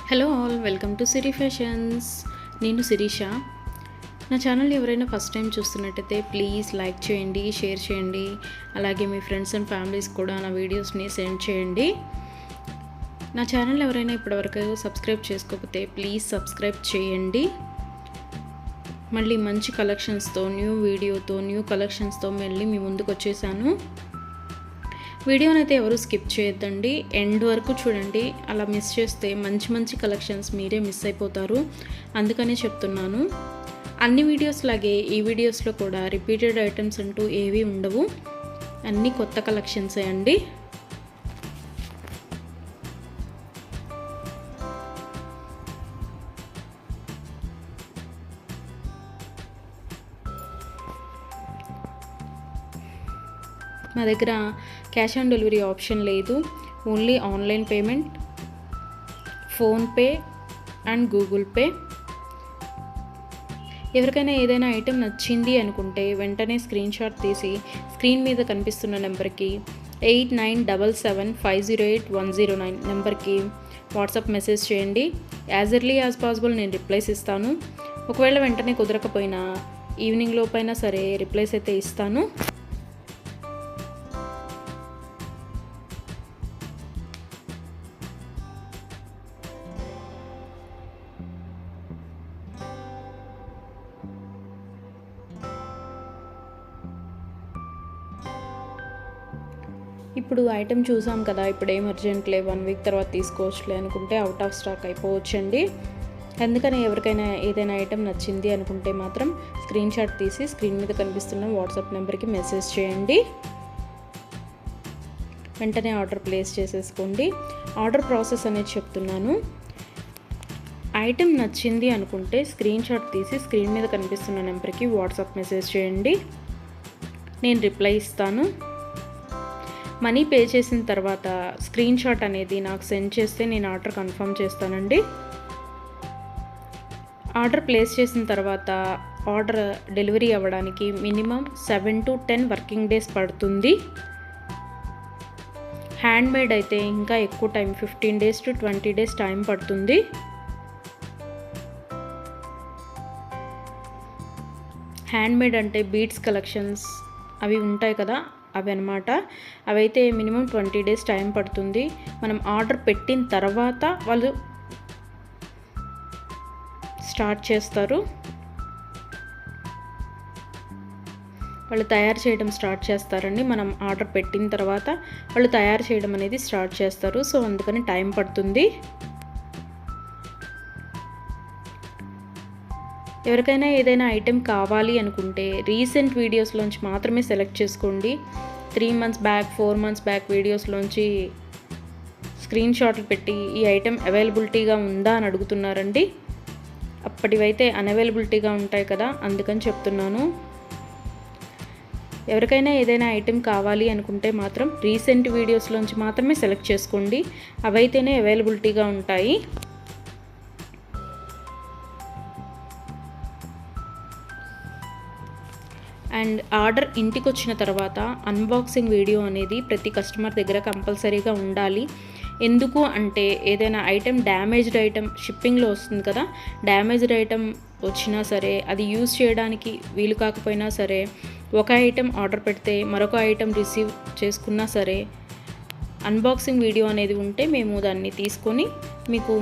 Hello all, welcome to Siri fashions. నేను శిరీష. నా channel ఎవరైనా ఫస్ట్ టైం చూస్తున్నట్టయితే ప్లీజ్ లైక్ చేయండి, షేర్ చేయండి. అలాగే మీ ఫ్రెండ్స్ అండ్ ఫ్యామిలీస్ కూడా నా వీడియోస్ని సెండ్ చేయండి. నా ఛానల్ ఎవరైనా ఇప్పటివరకు సబ్స్క్రైబ్ చేసుకోకపోతే ప్లీజ్ సబ్స్క్రైబ్ చేయండి. మళ్ళీ మంచి కలెక్షన్స్తో, న్యూ వీడియోతో, న్యూ కలెక్షన్స్తో మళ్ళీ మీ ముందుకు వచ్చేసాను. వీడియోని అయితే ఎవరు స్కిప్ చేయొద్దండి, ఎండ్ వరకు చూడండి. అలా మిస్ చేస్తే మంచి మంచి కలెక్షన్స్ మీరే మిస్ అయిపోతారు. అందుకనే చెప్తున్నాను. అన్ని వీడియోస్ లాగే ఈ వీడియోస్లో కూడా రిపీటెడ్ ఐటమ్స్ అంటూ ఏవి ఉండవు, అన్నీ కొత్త కలెక్షన్సే అండి. మా దగ్గర క్యాష్ ఆన్ డెలివరీ ఆప్షన్ లేదు, only online payment, PhonePe and Google pay. ఎవరికైనా ఏదైనా ఐటెం నచ్చింది అనుకుంటే వెంటనే స్క్రీన్ షాట్ తీసి స్క్రీన్ మీద కనిపిస్తున్న నెంబర్కి 8977508109 నెంబర్కి వాట్సాప్ మెసేజ్ చేయండి. యాజ్ ఎర్లీ యాజ్ పాసిబుల్ నేను రిప్లైస్ ఇస్తాను. ఒకవేళ వెంటనే కుదరకపోయినా ఈవినింగ్ లోపైనా సరే రిప్లైస్ అయితే ఇస్తాను. ఇప్పుడు ఐటెం చూసాం కదా, ఇప్పుడు ఏం అర్జెంట్లే, 1 వీక్ తర్వాత తీసుకోవచ్చులే అనుకుంటే అవుట్ ఆఫ్ స్టాక్ అయిపోవచ్చండి. అందుకని ఎవరికైనా ఏదైనా ఐటెం నచ్చింది అనుకుంటే మాత్రం స్క్రీన్ షాట్ తీసి స్క్రీన్ మీద కనిపిస్తున్న వాట్సాప్ నెంబర్కి మెసేజ్ చేయండి. వెంటనే ఆర్డర్ ప్లేస్ చేసేసుకోండి. ఆర్డర్ ప్రాసెస్ అనేది చెప్తున్నాను. ఐటెం నచ్చింది అనుకుంటే స్క్రీన్ షాట్ తీసి స్క్రీన్ మీద కనిపిస్తున్న నెంబర్కి వాట్సాప్ మెసేజ్ చేయండి. నేను రిప్లై ఇస్తాను. మనీ పే చేసిన తర్వాత స్క్రీన్ షాట్ అనేది నాకు సెండ్ చేస్తే నేను ఆర్డర్ కన్ఫర్మ్ చేస్తానండి. ఆర్డర్ ప్లేస్ చేసిన తర్వాత ఆర్డర్ డెలివరీ అవ్వడానికి మినిమం 7 to 10 వర్కింగ్ డేస్ పడుతుంది. హ్యాండ్మేడ్ అయితే ఇంకా ఎక్కువ time, 15 days to 20 days time పడుతుంది. హ్యాండ్మేడ్ అంటే బీడ్స్ కలెక్షన్స్ అవి ఉంటాయి కదా, అవి అనమాట. అవైతే మినిమం 20 days టైం పడుతుంది. మనం ఆర్డర్ పెట్టిన తర్వాత వాళ్ళు స్టార్ట్ చేస్తారు, వాళ్ళు తయారు చేయడం స్టార్ట్ చేస్తారండి. మనం ఆర్డర్ పెట్టిన తర్వాత వాళ్ళు తయారు చేయడం అనేది స్టార్ట్ చేస్తారు. సో అందుకని టైం పడుతుంది. ఎవరికైనా ఏదైనా ఐటెం కావాలి అనుకుంటే రీసెంట్ వీడియోస్లోంచి మాత్రమే సెలెక్ట్ చేసుకోండి. 3 months బ్యాక్, 4 months బ్యాక్ వీడియోస్లోంచి స్క్రీన్ షాట్లు పెట్టి ఈ ఐటెం అవైలబిలిటీగా ఉందా అని అడుగుతున్నారండి. అప్పటివైతే అన్అవైలబిలిటీగా ఉంటాయి కదా, అందుకని చెప్తున్నాను. ఎవరికైనా ఏదైనా ఐటెం కావాలి అనుకుంటే మాత్రం రీసెంట్ వీడియోస్లోంచి మాత్రమే సెలెక్ట్ చేసుకోండి, అవైతేనే అవైలబిలిటీగా ఉంటాయి. అండ్ ఆర్డర్ ఇంటికి వచ్చిన తర్వాత అన్బాక్సింగ్ వీడియో అనేది ప్రతి కస్టమర్ దగ్గర కంపల్సరీగా ఉండాలి. ఎందుకు అంటే ఏదైనా ఐటెం డ్యామేజ్డ్ ఐటెం షిప్పింగ్లో వస్తుంది కదా, డ్యామేజ్డ్ ఐటెం వచ్చినా సరే, అది యూజ్ చేయడానికి వీలు కాకపోయినా సరే, ఒక ఐటెం ఆర్డర్ పెడితే మరొక ఐటెం రిసీవ్ చేసుకున్నా సరే, అన్బాక్సింగ్ వీడియో అనేది ఉంటే మేము దాన్ని తీసుకొని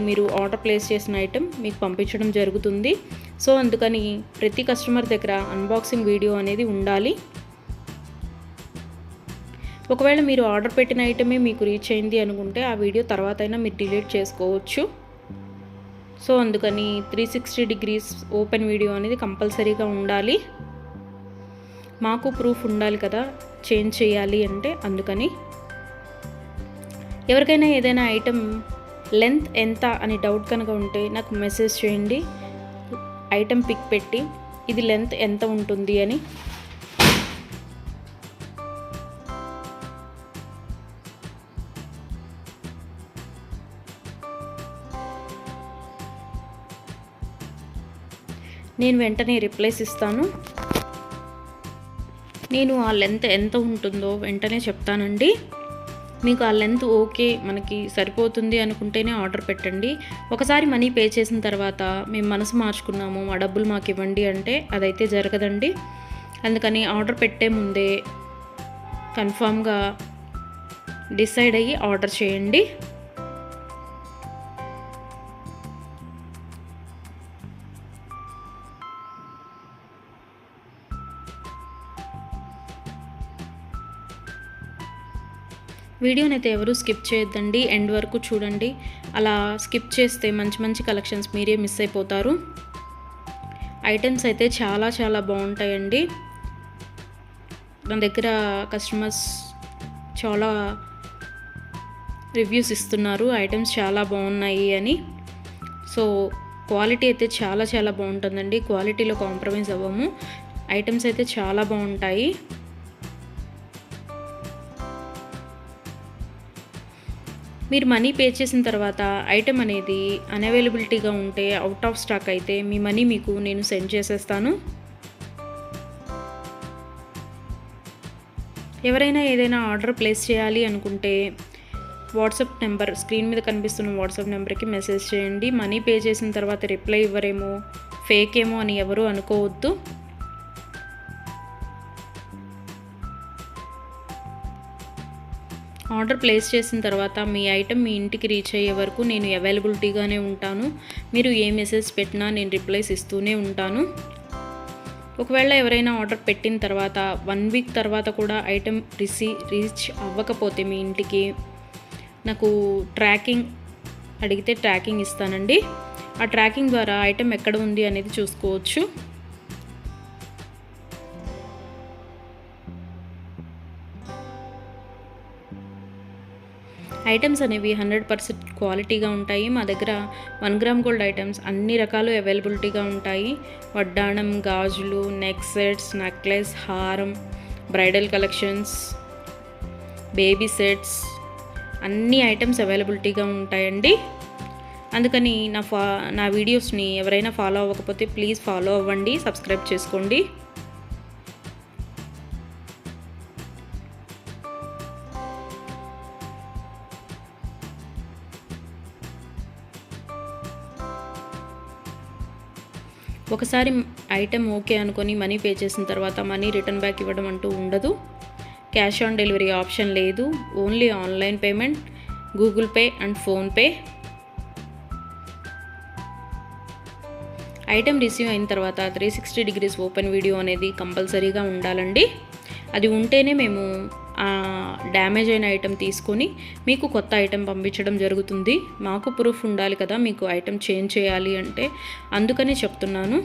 మీరు ఆర్డర్ ప్లేస్ చేసిన ఐటెం మీకు పంపించడం జరుగుతుంది. సో అందుకని ప్రతి కస్టమర్ దగ్గర అన్బాక్సింగ్ వీడియో అనేది ఉండాలి. ఒకవేళ మీరు ఆర్డర్ పెట్టిన ఐటమే మీకు రీచ్ అయింది అనుకుంటే ఆ వీడియో తర్వాత అయినా మీరు డిలీట్ చేసుకోవచ్చు. సో అందుకని 360 degrees ఓపెన్ వీడియో అనేది కంపల్సరీగా ఉండాలి. మాకు ప్రూఫ్ ఉండాలి కదా చేంజ్ చేయాలి అంటే, అందుకని. ఎవరికైనా ఏదైనా ఐటెం లెంత్ ఎంత అని డౌట్ కనుక ఉంటే నాకు మెసేజ్ చేయండి, ఐటెం పిక్ పెట్టి ఇది లెంత్ ఎంత ఉంటుంది అని. నేను వెంటనే రిప్లైస్ ఇస్తాను. నేను ఆ లెంత్ ఎంత ఉంటుందో వెంటనే చెప్తానండి. మీకు ఆ లెంత్ ఓకే, మనకి సరిపోతుంది అనుకుంటేనే ఆర్డర్ పెట్టండి. ఒకసారి మనీ పే చేసిన తర్వాత మేము మనసు మార్చుకున్నాము, ఆ డబ్బులు మాకు ఇవ్వండి అంటే అదైతే జరగదండి. అందుకని ఆర్డర్ పెట్టే ముందే కన్ఫామ్గా డిసైడ్ అయ్యి ఆర్డర్ చేయండి. వీడియోని అయితే ఎవరు స్కిప్ చేయొద్దండి, ఎండ్ వరకు చూడండి. అలా స్కిప్ చేస్తే మంచి మంచి కలెక్షన్స్ మీరే మిస్ అయిపోతారు. ఐటమ్స్ అయితే చాలా చాలా బాగుంటాయండి. నా దగ్గర కస్టమర్స్ చాలా రివ్యూస్ ఇస్తున్నారు, ఐటమ్స్ చాలా బాగున్నాయి అని. సో క్వాలిటీ అయితే చాలా చాలా బాగుంటుందండి, క్వాలిటీలో కాంప్రమైజ్ అవ్వము. ఐటమ్స్ అయితే చాలా బాగుంటాయి. మీరు మనీ పే చేసిన తర్వాత ఐటెం అనేది అన్అవైలబిలిటీగా ఉంటే, అవుట్ ఆఫ్ స్టాక్ అయితే మీ మనీ మీకు నేను సెండ్ చేసేస్తాను. ఎవరైనా ఏదైనా ఆర్డర్ ప్లేస్ చేయాలి అనుకుంటే వాట్సాప్ నెంబర్, స్క్రీన్ మీద కనిపిస్తున్న వాట్సాప్ నెంబర్కి మెసేజ్ చేయండి. మనీ పే చేసిన తర్వాత రిప్లై ఇవ్వరేమో, ఫేక్ ఏమో అని ఎవరు అనుకోవద్దు. ఆర్డర్ ప్లేస్ చేసిన తర్వాత మీ ఐటెం మీ ఇంటికి రీచ్ అయ్యే వరకు నేను అవైలబిలిటీగానే ఉంటాను. మీరు ఏ మెసేజ్ పెట్టినా నేను రిప్లైస్ ఇస్తూనే ఉంటాను. ఒకవేళ ఎవరైనా ఆర్డర్ పెట్టిన తర్వాత 1 వీక్ తర్వాత కూడా ఐటెం రీచ్ అవ్వకపోతే మీ ఇంటికి నాకు ట్రాకింగ్ అడిగితే ట్రాకింగ్ ఇస్తానండి. ఆ ట్రాకింగ్ ద్వారా ఐటెం ఎక్కడ ఉంది అనేది చూసుకోవచ్చు. ఐటమ్స్ అనేవి 100% క్వాలిటీగా ఉంటాయి. మా దగ్గర 1 గ్రామ్ గోల్డ్ ఐటమ్స్ అన్ని రకాలు అవైలబిలిటీగా ఉంటాయి. వడ్డాణం, గాజులు, నెక్ సెట్స్, నెక్లెస్, హారం, బ్రైడల్ కలెక్షన్స్, బేబీ సెట్స్, అన్ని ఐటమ్స్ అవైలబిలిటీగా ఉంటాయండి. అందుకని నా వీడియోస్ని ఎవరైనా ఫాలో అవ్వకపోతే ప్లీజ్ ఫాలో అవ్వండి, సబ్స్క్రైబ్ చేసుకోండి. ఒకసారి ఐటెం ఓకే అనుకొని మనీ పే చేసిన తర్వాత మనీ రిటర్న్ బ్యాక్ ఇవ్వడం అంటూ ఉండదు. క్యాష్ ఆన్ డెలివరీ ఆప్షన్ లేదు. Only online payment, Google pay and PhonePe. Item receive అయిన తర్వాత 360 డిగ్రీస్ ఓపెన్ వీడియో అనేది కంపల్సరీగా ఉండాలండి. అది ఉంటేనే మేము డ్యామేజ్ అయిన ఐటెం తీసుకొని మీకు కొత్త ఐటెం పంపించడం జరుగుతుంది. మాకు ప్రూఫ్ ఉండాలి కదా మీకు ఐటెం చేంజ్ చేయాలి అంటే, అందుకనే చెప్తున్నాను.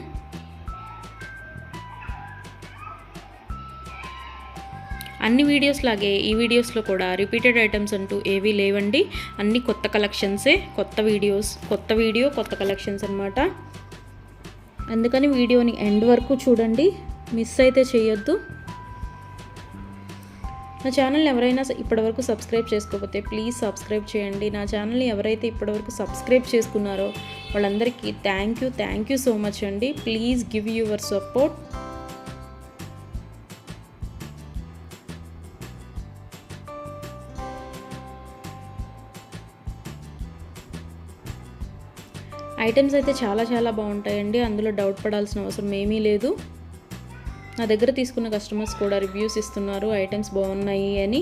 అన్ని వీడియోస్ లాగే ఈ వీడియోస్లో కూడా రిపీటెడ్ ఐటమ్స్ అంటూ ఏవీ లేవండి. అన్ని కొత్త కలెక్షన్సే, కొత్త వీడియో కొత్త కలెక్షన్స్ అన్నమాట. అందుకని వీడియోని ఎండ్ వరకు చూడండి, మిస్ అయితే చేయొద్దు. నా ఛానల్ని ఎవరైనా ఇప్పటివరకు సబ్స్క్రైబ్ చేసుకోకపోతే ప్లీజ్ సబ్స్క్రైబ్ చేయండి. నా ఛానల్ని ఎవరైతే ఇప్పటివరకు సబ్స్క్రైబ్ చేసుకున్నారో వాళ్ళందరికీ థ్యాంక్ యూ సో మచ్ అండి. Please give your support. Items అయితే చాలా చాలా బాగుంటాయండి, అందులో డౌట్ పడాల్సిన అవసరం ఏమీ లేదు. నా దగ్గర తీసుకున్న కస్టమర్స్ కూడా రివ్యూస్ ఇస్తున్నారు ఐటమ్స్ బాగున్నాయి అని.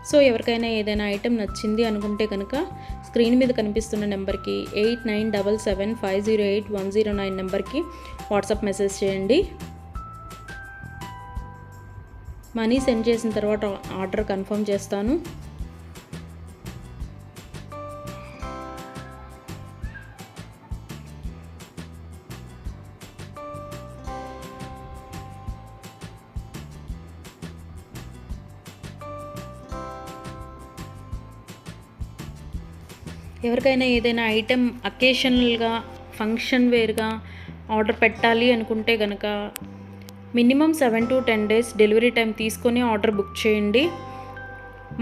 సో ఎవరికైనా ఏదైనా ఐటెం నచ్చింది అనుకుంటే కనుక స్క్రీన్ మీద కనిపిస్తున్న నెంబర్కి 8977508109 నెంబర్కి వాట్సాప్ మెసేజ్ చేయండి. మనీ సెండ్ చేసిన తర్వాత ఆర్డర్ కన్ఫర్మ్ చేస్తాను. ఎవరికైనా ఏదైనా ఐటెం అకేషనల్గా, ఫంక్షన్ వేర్గా ఆర్డర్ పెట్టాలి అనుకుంటే కనుక minimum 7 to 10 days delivery time తీసుకొని ఆర్డర్ బుక్ చేయండి.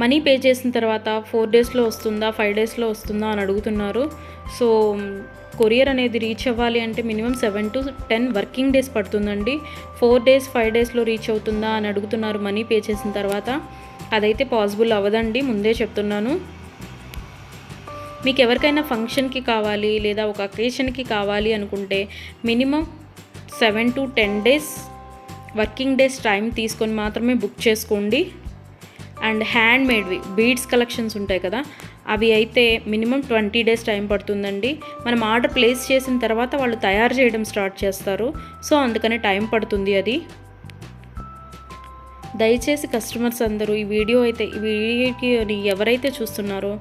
మనీ పే చేసిన తర్వాత 4 daysలో వస్తుందా, 5 daysలో వస్తుందా అని అడుగుతున్నారు. సో కొరియర్ అనేది రీచ్ అవ్వాలి అంటే మినిమం 7 to 10 వర్కింగ్ డేస్ పడుతుందండి. 4 days 5 daysలో రీచ్ అవుతుందా అని అడుగుతున్నారు మనీ పే చేసిన తర్వాత. అదైతే పాసిబుల్ అవ్వదండి, ముందే చెప్తున్నాను. మీకు ఎవరికైనా ఫంక్షన్కి కావాలి లేదా ఒక అకేషన్కి కావాలి అనుకుంటే minimum 7 to 10 days working days time తీసుకొని మాత్రమే బుక్ చేసుకోండి. అండ్ హ్యాండ్ మేడ్వి బీడ్స్ కలెక్షన్స్ ఉంటాయి కదా, అవి అయితే మినిమం 20 డేస్ టైం పడుతుందండి. మనం ఆర్డర్ ప్లేస్ చేసిన తర్వాత వాళ్ళు తయారు చేయడం స్టార్ట్ చేస్తారు, సో అందుకనే టైం పడుతుంది అది. దయచేసి కస్టమర్స్ అందరూ ఈ వీడియోకి ఎవరైతే చూస్తున్నారో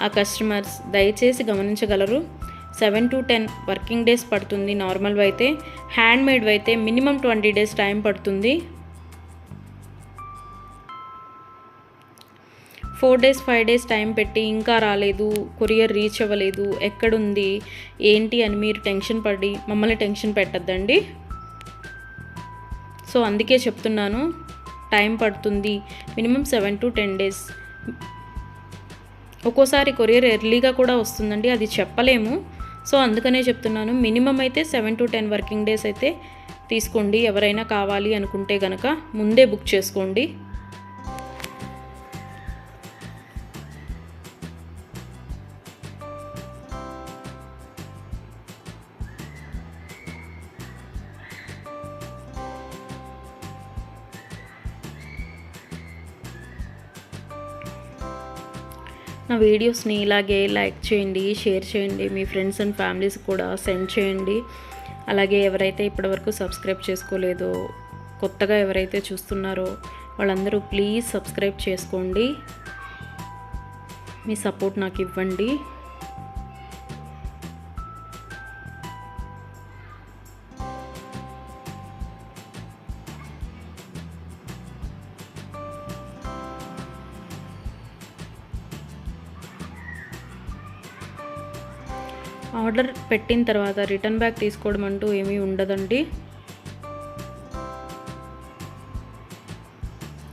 ఆ కస్టమర్స్ దయచేసి గమనించగలరు. 7 to 10 వర్కింగ్ డేస్ పడుతుంది నార్మల్వి అయితే. హ్యాండ్ మేడ్వి అయితే మినిమం 20 డేస్ టైం పడుతుంది. 4 days 5 days టైం పెట్టి ఇంకా రాలేదు, కొరియర్ రీచ్ అవ్వలేదు, ఎక్కడుంది ఏంటి అని మీరు టెన్షన్ పడి మమ్మల్ని టెన్షన్ పెట్టద్దండి. సో అందుకే చెప్తున్నాను, టైం పడుతుంది మినిమం 7 to 10 డేస్. ఒక్కోసారి కొరియర్ ఎర్లీగా కూడా వస్తుందండి, అది చెప్పలేము. సో అందుకనే చెప్తున్నాను, మినిమం అయితే 7 to 10 వర్కింగ్ డేస్ అయితే తీసుకోండి. ఎవరైనా కావాలి అనుకుంటే కనుక ముందే బుక్ చేసుకోండి. నా వీడియోస్ని ఇలాగే లైక్ చేయండి, షేర్ చేయండి, మీ ఫ్రెండ్స్ అండ్ ఫ్యామిలీస్ కూడా సెండ్ చేయండి. అలాగే ఎవరైతే ఇప్పటివరకు సబ్స్క్రైబ్ చేసుకోలేదో, కొత్తగా ఎవరైతే చూస్తున్నారో వాళ్ళందరూ ప్లీజ్ సబ్స్క్రైబ్ చేసుకోండి. మీ సపోర్ట్ నాకు ఇవ్వండి. ఆర్డర్ పెట్టిన తర్వాత రిటర్న్ బ్యాక్ తీసుకోవడం అంటూ ఏమీ ఉండదండి.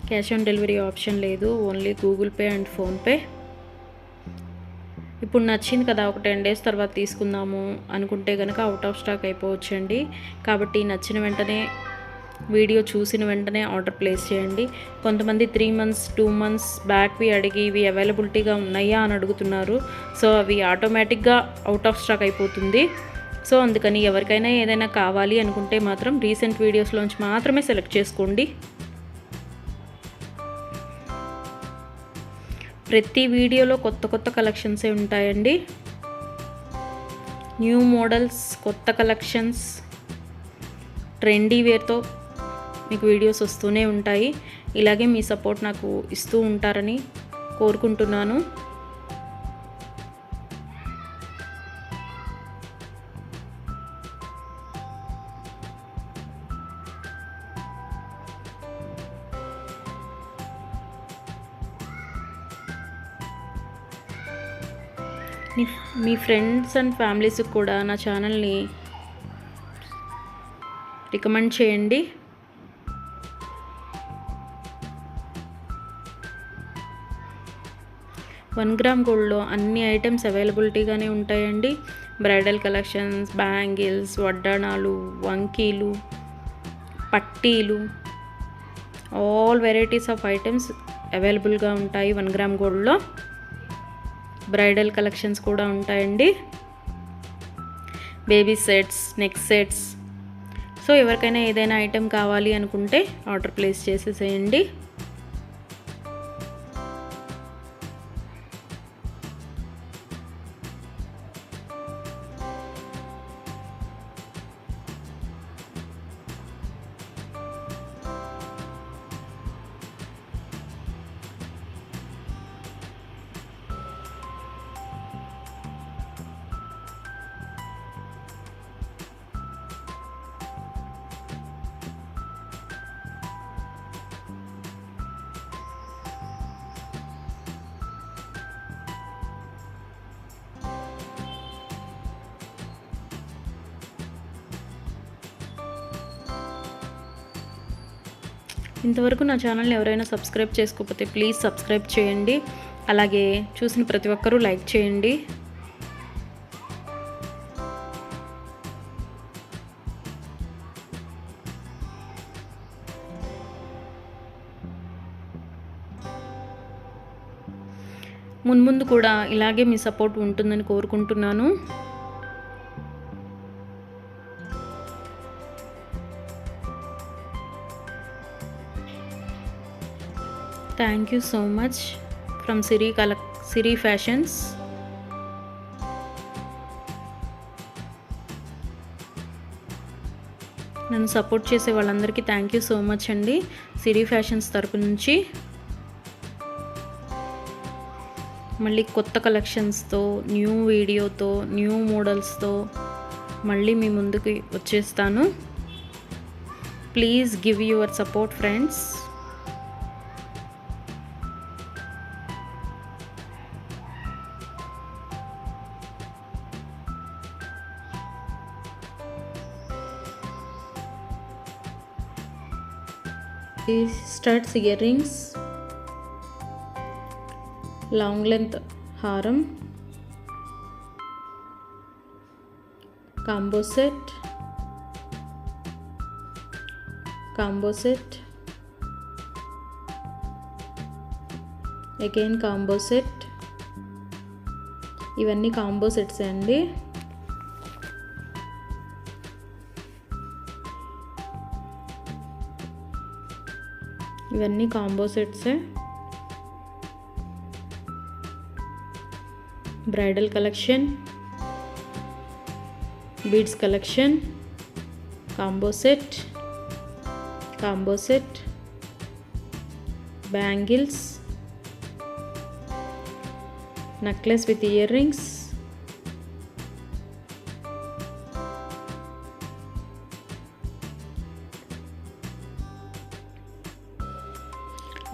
క్యాష్ ఆన్ డెలివరీ ఆప్షన్ లేదు, only Google pay and PhonePe. ఇప్పుడు నచ్చింది కదా, ఒక 10 days తర్వాత తీసుకుందాము అనుకుంటే కనుక అవుట్ ఆఫ్ స్టాక్ అయిపోవచ్చండి. కాబట్టి నచ్చిన వెంటనే, వీడియో చూసిన వెంటనే ఆర్డర్ ప్లేస్ చేయండి. కొంతమంది 3 months 2 months బ్యాక్వి అడిగి ఇవి అవైలబిలిటీగా ఉన్నాయా అని అడుగుతున్నారు. సో అవి ఆటోమేటిక్గా అవుట్ ఆఫ్ స్టాక్ అయిపోతుంది. సో అందుకని ఎవరికైనా ఏదైనా కావాలి అనుకుంటే మాత్రం రీసెంట్ వీడియోస్లోంచి మాత్రమే సెలెక్ట్ చేసుకోండి. ప్రతి వీడియోలో కొత్త కొత్త కలెక్షన్సే ఉంటాయండి. న్యూ మోడల్స్, కొత్త కలెక్షన్స్, ట్రెండీ వేర్తో మీకు వీడియోస్ వస్తూనే ఉంటాయి. ఇలాగే మీ సపోర్ట్ నాకు ఇస్తూ ఉంటారని కోరుకుంటున్నాను. మీ ఫ్రెండ్స్ అండ్ ఫ్యామిలీస్కి కూడా నా ఛానల్ని రికమెండ్ చేయండి. వన్ గ్రామ్ గోల్డ్లో అన్ని ఐటమ్స్ అవైలబిలిటీగానే ఉంటాయండి. బ్రైడల్ కలెక్షన్స్, బ్యాంగిల్స్, వడ్డాణాలు, వంకీలు, పట్టీలు, ఆల్ వెరైటీస్ ఆఫ్ ఐటమ్స్ అవైలబుల్గా ఉంటాయి 1 గ్రామ్ గోల్డ్లో. బ్రైడల్ కలెక్షన్స్ కూడా ఉంటాయండి. Baby sets, neck sets. So ఎవరికైనా ఏదైనా ఐటెం కావాలి అనుకుంటే ఆర్డర్ ప్లేస్ చేసేసేయండి. ఇంతవరకు నా ఛానల్ని ఎవరైనా సబ్స్క్రైబ్ చేసుకోకపోతే ప్లీజ్ సబ్స్క్రైబ్ చేయండి. అలాగే చూసిన ప్రతి ఒక్కరూ లైక్ చేయండి. మున్ముందు కూడా ఇలాగే మీ సపోర్ట్ ఉంటుందని కోరుకుంటున్నాను. Thank you so much from Siri fashions. నన్ను సపోర్ట్ చేసే వాళ్ళందరికీ థ్యాంక్ యూ సో మచ్ అండి సిరి ఫ్యాషన్స్ తరపు నుంచి. మళ్ళీ కొత్త కలెక్షన్స్తో, న్యూ వీడియోతో, న్యూ మోడల్స్తో మళ్ళీ మీ ముందుకు వచ్చేస్తాను. Please give your support friends. Studs, earrings, long length హారం, combo set, again combo set. ఇవన్నీ కాంబో సెట్స్ అండి. ఇవన్నీ కాంబో సెట్సే. Bridal collection, beads collection, combo set, bangles, necklace with earrings,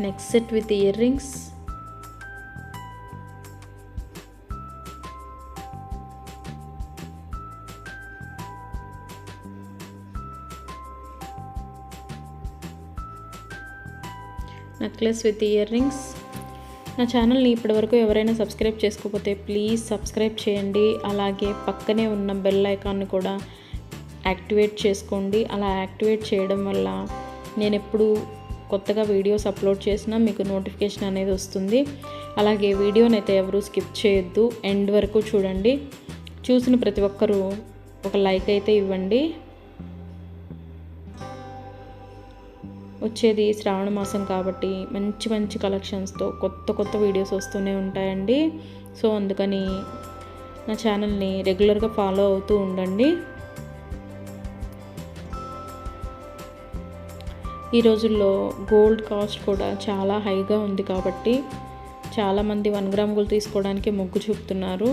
neck set with earrings, necklace with earrings. నా ఛానల్ని ఇప్పటివరకు ఎవరైనా subscribe చేసుకోకపోతే ప్లీజ్ సబ్స్క్రైబ్ చేయండి. అలాగే పక్కనే ఉన్న బెల్ ఐకాన్ని కూడా యాక్టివేట్ చేసుకోండి. అలా యాక్టివేట్ చేయడం వల్ల నేను ఎప్పుడు కొత్తగా వీడియోస్ అప్లోడ్ చేసినా మీకు నోటిఫికేషన్ అనేది వస్తుంది. అలాగే వీడియోని అయితే ఎవరు స్కిప్ చేయొద్దు, ఎండ్ వరకు చూడండి. చూసిన ప్రతి ఒక్కరూ ఒక లైక్ అయితే ఇవ్వండి. వచ్చేది శ్రావణ మాసం కాబట్టి మంచి మంచి కలెక్షన్స్తో కొత్త వీడియోస్ వస్తూనే ఉంటాయండి. సో అందుకని నా ఛానల్ని రెగ్యులర్గా ఫాలో అవుతూ ఉండండి. ఈ రోజుల్లో గోల్డ్ కాస్ట్ కూడా చాలా హైగా ఉంది కాబట్టి చాలామంది 1 గ్రామ్ గోల్డ్ తీసుకోవడానికి మొగ్గు చూపుతున్నారు.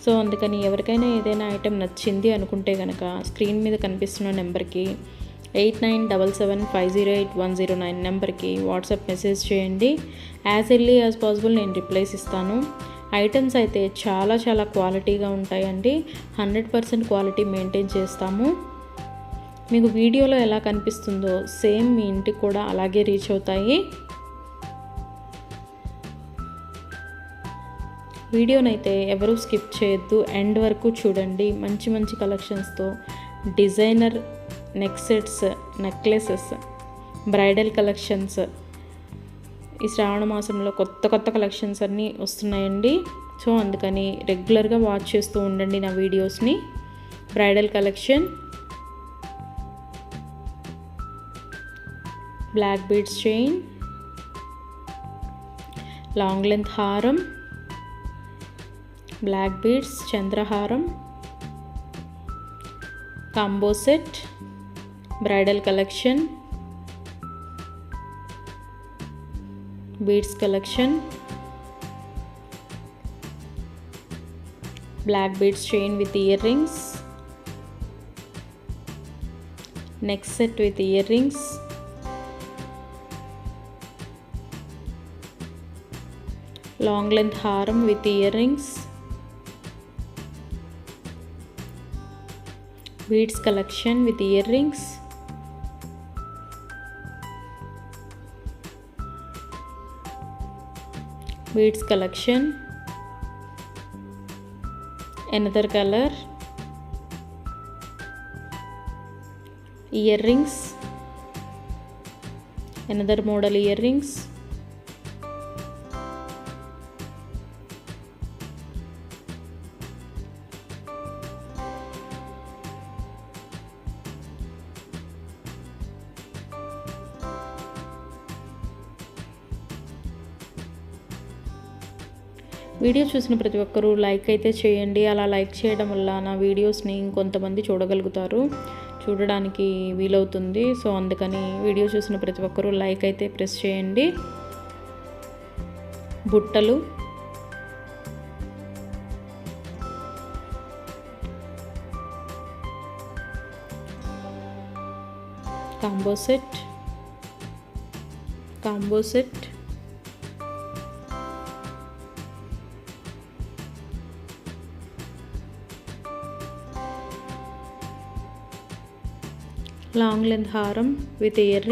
సో అందుకని ఎవరికైనా ఏదైనా ఐటెం నచ్చింది అనుకుంటే కనుక స్క్రీన్ మీద కనిపిస్తున్న నెంబర్కి 8977508109 నెంబర్కి వాట్సాప్ మెసేజ్ చేయండి. యాజ్ ఎర్లీ యాజ్ పాసిబుల్ నేను రిప్లైస్ ఇస్తాను. ఐటమ్స్ అయితే చాలా క్వాలిటీగా ఉంటాయండి. 100% క్వాలిటీ మెయింటైన్ చేస్తాము. మీకు వీడియోలో ఎలా కనిపిస్తుందో సేమ్ మీ ఇంటికి కూడా అలాగే రీచ్ అవుతాయి. వీడియోనైతే ఎవరూ స్కిప్ చేయొద్దు, ఎండ్ వరకు చూడండి. మంచి కలెక్షన్స్తో designer neck sets, necklaces, bridal collections ఈ శ్రావణ మాసంలో కొత్త కలెక్షన్స్ అన్నీ వస్తున్నాయండి. సో అందుకని రెగ్యులర్గా వాచ్ చేస్తూ ఉండండి నా వీడియోస్ని. Bridal collection, black beads chain, long length హారం, బ్లాక్ బీడ్స్ చంద్రహారం, combo set, bridal collection, beads collection, black beads chain with earrings, neck set with earrings, long length హారం with earrings, beads collection with earrings, beads collection, another color, earrings, another model earrings, video చూసిన ప్రతి ఒక్కరూ like అయితే చేయండి. అలా like చేయడం వల్ల నా వీడియోస్ని ఇంకొంతమంది చూడగలుగుతారు, చూడడానికి వీలవుతుంది. సో అందుకని వీడియో చూసిన ప్రతి ఒక్కరూ లైక్ అయితే ప్రెస్ చేయండి. బుట్టలు, కాంబో సెట్, లాంగ్ లెంత్ హారం with ear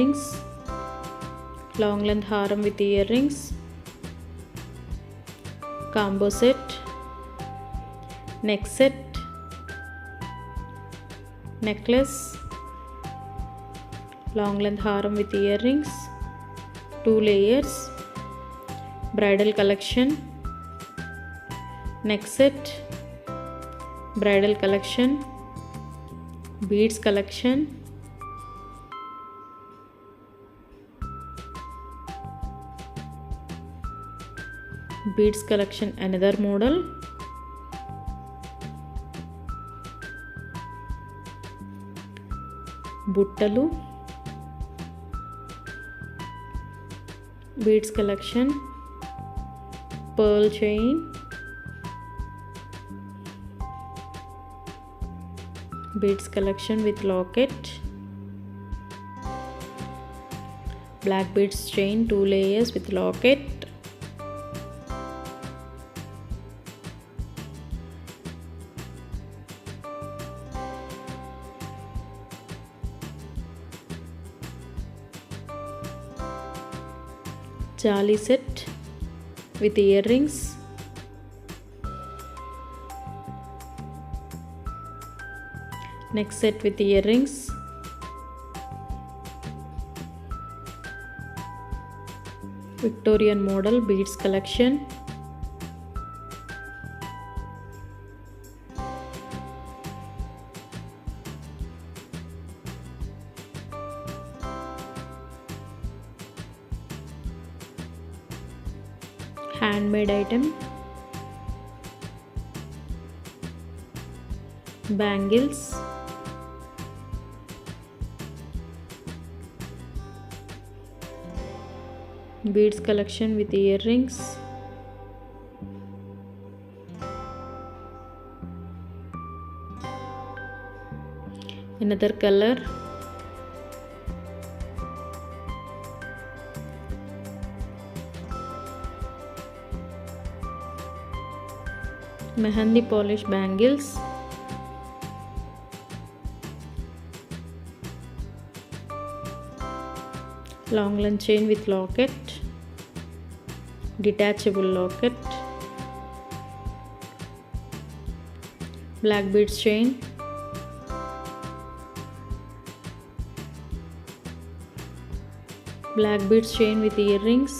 rings, combo set, neck set, necklace, long length హారం with earrings, 2 layers, bridal collection, neck set, bridal collection, beads collection, another model, బుట్టలు, beads collection, pearl chain, beads collection with locket, black beads chain, 2 layers with locket, jali set with earrings, neck set with earrings, Victorian model beads collection, handmade item, bangles, beads collection with earrings, another color, mehendi polish bangles, long length chain with locket, detachable locket, black beads chain, with earrings,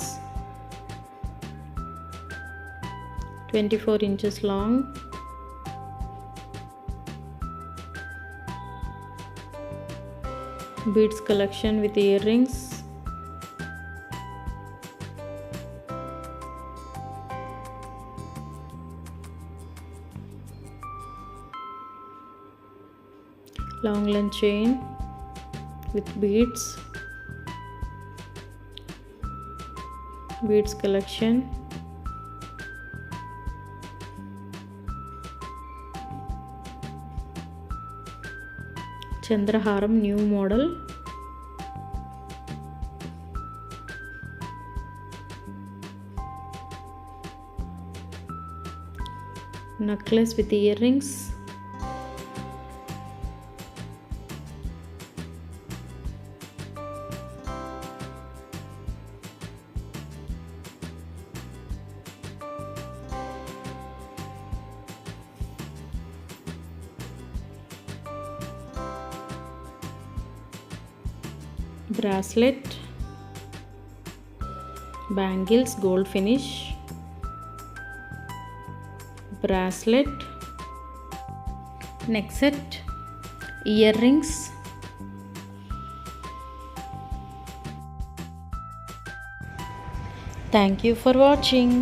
24 inches long, beads collection with earrings, long length chain with beads collection, Chandraharam new model, necklace with earrings, bracelet, bangles gold finish, bracelet, neck set, earrings. Thank you for watching.